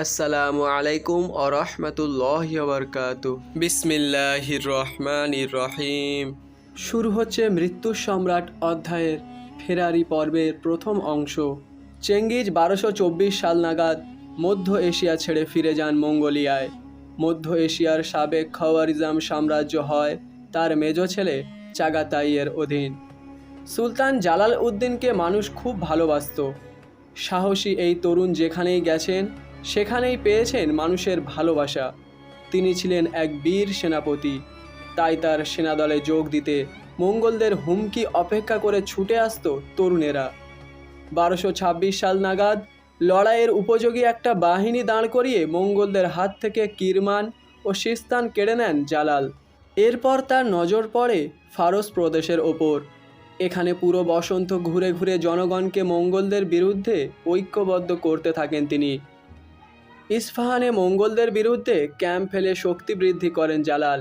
আসসালামু আলাইকুম ওয়া রাহমাতুল্লাহি ওয়া বারাকাতুহু। বিসমিল্লাহির রহমানির রহিম। শুরু হচ্ছে মৃত্যু সম্রাট অধ্যায়ের ফেরারি পর্বের প্রথম অংশ। চেঙ্গিজ 1224 সাল নাগাদ মধ্য এশিয়া ছেড়ে ফিরে যান মঙ্গোলিয়ায়। মধ্য এশিয়ার সাবেক খাওয়ারিজম সাম্রাজ্য হয় তার মেজ ছেলে চাগাতাইয়ের অধীন। সুলতান জালাল উদ্দিনকে মানুষ খুব ভালোবাসত। সাহসী এই তরুণ যেখানেই গেছেন সেখানেই পেয়েছেন মানুষের ভালোবাসা। তিনি ছিলেন এক বীর সেনাপতি, তাই তার সেনাদলে যোগ দিতে মঙ্গোলদের হুমকি অপেক্ষা করে ছুটে আসতো তরুণেরা। 1226 সাল নাগাদ লড়াইয়ের উপযোগী একটা বাহিনী দাঁড় করিয়ে মঙ্গোলদের হাত থেকে কিরমান ও সিস্তান কেড়ে নেন জালাল। এরপর তার নজর পড়ে ফারস প্রদেশের ওপর। এখানে পুরো বসন্ত ঘুরে ঘুরে জনগণকে মঙ্গোলদের বিরুদ্ধে ঐক্যবদ্ধ করতে থাকেন তিনি। ইস্পাহানে মঙ্গোলদের বিরুদ্ধে ক্যাম্প ফেলে শক্তি বৃদ্ধি করেন জালাল।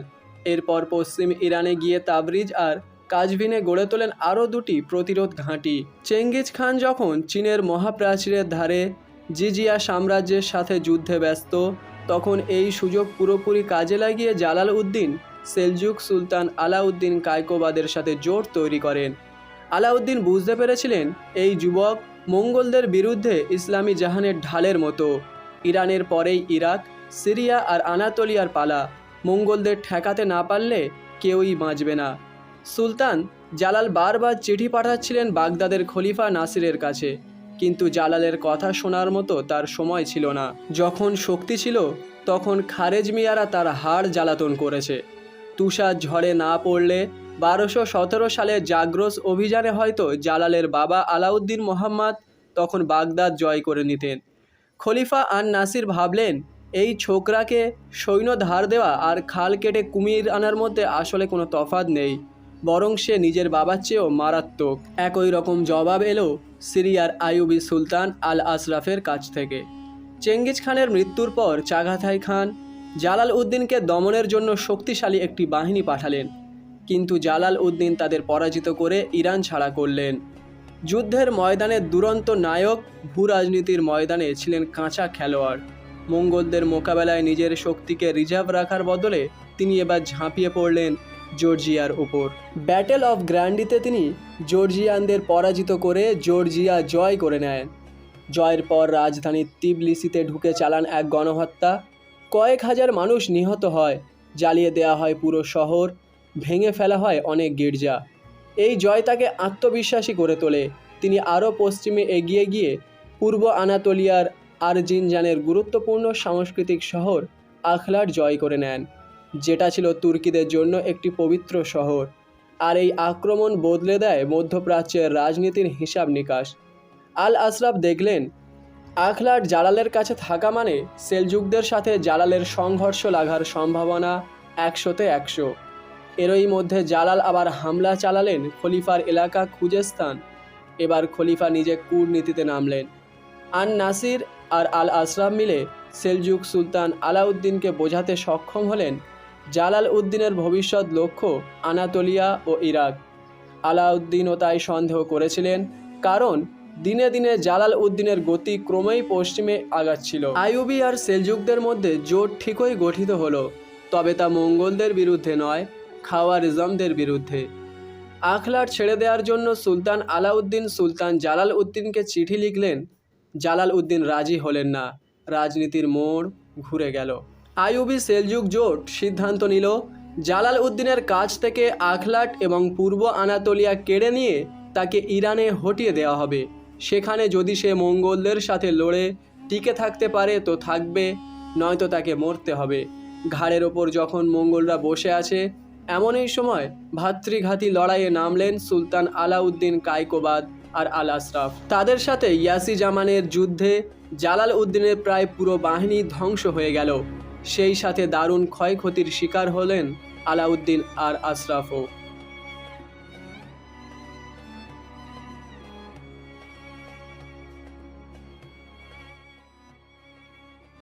এরপর পশ্চিম ইরানে গিয়ে তাবরিজ আর কাজভিনে গড়ে তোলেন আরও দুটি প্রতিরোধ ঘাঁটি। চেঙ্গিজ খান যখন চীনের মহাপ্রাচীরের ধারে জিজিয়া সাম্রাজ্যের সাথে যুদ্ধে ব্যস্ত, তখন এই সুযোগ পুরোপুরি কাজে লাগিয়ে জালাল উদ্দিন সেলজুক সুলতান আলাউদ্দিন কায়কোবাদের সাথে জোট তৈরি করেন। আলাউদ্দিন বুঝতে পেরেছিলেন এই যুবক মঙ্গোলদের বিরুদ্ধে ইসলামী জাহানের ঢালের মতো। ইরানের পরেই ইরাক, সিরিয়া আর আনাতোলিয়ার পালা। মঙ্গোলদের ঠেকাতে না পারলে কেউই বাঁচবে না। সুলতান জালাল বারবার চিঠি পাঠাচ্ছিলেন বাগদাদের খলিফা নাসিরের কাছে, কিন্তু জালালের কথা শোনার মতো তার সময় ছিল না। যখন শক্তি ছিল তখন খারেজমিয়ারা তার হাড় জ্বালাতন করেছে। তুষার ঝড়ে না পড়লে 1217 সালে জাগ্রস অভিযানে হয়তো জালালের বাবা আলাউদ্দিন মোহাম্মদ তখন বাগদাদ জয় করে নিতেন। খলিফা আন নাসির ভাবলেন, এই ছোকরাকে সৈন্য ধার দেওয়া আর খাল কেটে কুমির আনার মধ্যে আসলে কোনো তফাৎ নেই, বরং সে নিজের বাবার চেয়েও মারাত্মক। একই রকম জবাব এলো সিরিয়ার আইয়ুবী সুলতান আল আশরাফের কাছ থেকে। চেঙ্গিজ খানের মৃত্যুর পর চাগাতাই খান জালাল উদ্দিনকে দমনের জন্য শক্তিশালী একটি বাহিনী পাঠালেন, কিন্তু জালাল উদ্দিন তাদের পরাজিত করে ইরান ছাড়া করলেন। যুদ্ধের ময়দানে দুরন্ত নায়ক, ভূ রাজনীতির ময়দানে ছিলেন কাঁচা খেলোয়াড়। মঙ্গোলদের মোকাবেলায় নিজের শক্তিকে রিজার্ভ রাখার বদলে তিনি এবার ঝাঁপিয়ে পড়লেন জর্জিয়ার উপর। ব্যাটেল অফ গ্র্যান্ডিতে তিনি জর্জিয়ানদের পরাজিত করে জর্জিয়া জয় করে নেন। জয়ের পর রাজধানী তিবলিসিতে ঢুকে চালান এক গণহত্যা। কয়েক হাজার মানুষ নিহত হয়, জ্বালিয়ে দেওয়া হয় পুরো শহর, ভেঙে ফেলা হয় অনেক গির্জা। এই জয় তাকে আত্মবিশ্বাসী করে তোলে। তিনি আরও পশ্চিমে এগিয়ে গিয়ে পূর্ব আনাতোলিয়ার আরজিনজানের গুরুত্বপূর্ণ সাংস্কৃতিক শহর আখলাট জয় করে নেন, যেটা ছিল তুর্কিদের জন্য একটি পবিত্র শহর। আর এই আক্রমণ বদলে দেয় মধ্যপ্রাচ্যের রাজনীতির হিসাব নিকাশ। আল আশরাফ দেখলেন, আখলাট জালালের কাছে থাকা মানে সেলজুকদের সাথে জালালের সংঘর্ষ লাগার সম্ভাবনা 100-তে 100। এরই মধ্যে জালাল আবার হামলা চালালেন খলিফার এলাকা খুজেস্তান। এবার খলিফা নিজে কূটনীতিতে নামলেন। আন নাসির আর আল আশরাফ মিলে সেলজুক সুলতান আলাউদ্দিনকে বোঝাতে সক্ষম হলেন জালাল উদ্দিনের ভবিষ্যৎ লক্ষ্য আনাতোলিয়া ও ইরাক। আলাউদ্দিনও তাই সন্দেহ করেছিলেন, কারণ দিনে দিনে জালাল উদ্দিনের গতি ক্রমেই পশ্চিমে আগাচ্ছিল। আইয়ুবী আর সেলজুকদের মধ্যে জোট ঠিকই গঠিত হলো, তবে তা মঙ্গোলদের বিরুদ্ধে নয়, খাওয়ারিজমদের বিরুদ্ধে। আখলাট ছেড়ে দেওয়ার জন্য সুলতান আলাউদ্দিন সুলতান জালাল উদ্দিনকে চিঠি লিখলেন। জালাল উদ্দিন রাজি হলেন না। রাজনীতির মোড় ঘুরে গেল। আইয়ুবী সেলজুক জোট সিদ্ধান্ত নিল জালাল উদ্দিনের কাছ থেকে আখলাট এবং পূর্ব আনাতোলিয়া কেড়ে নিয়ে তাকে ইরানে হটিয়ে দেওয়া হবে। সেখানে যদি সে মঙ্গোলদের সাথে লড়ে টিকে থাকতে পারে তো থাকবে, নয়তো তাকে মরতে হবে। ঘাড়ের ওপর যখন মঙ্গোলরা বসে আছে, এমনই সময় ভাতৃঘাতী লড়াইয়ে নামলেন সুলতান আলাউদ্দিন কায়কোবাদ আর আল আশরাফ। তাদের সাথে ইয়াসি জামানের যুদ্ধে জালাল উদ্দিনের প্রায় পুরো বাহিনী ধ্বংস হয়ে গেল। সেই সাথে দারুণ ক্ষয়ক্ষতির শিকার হলেন আলাউদ্দিন আর আশরাফও।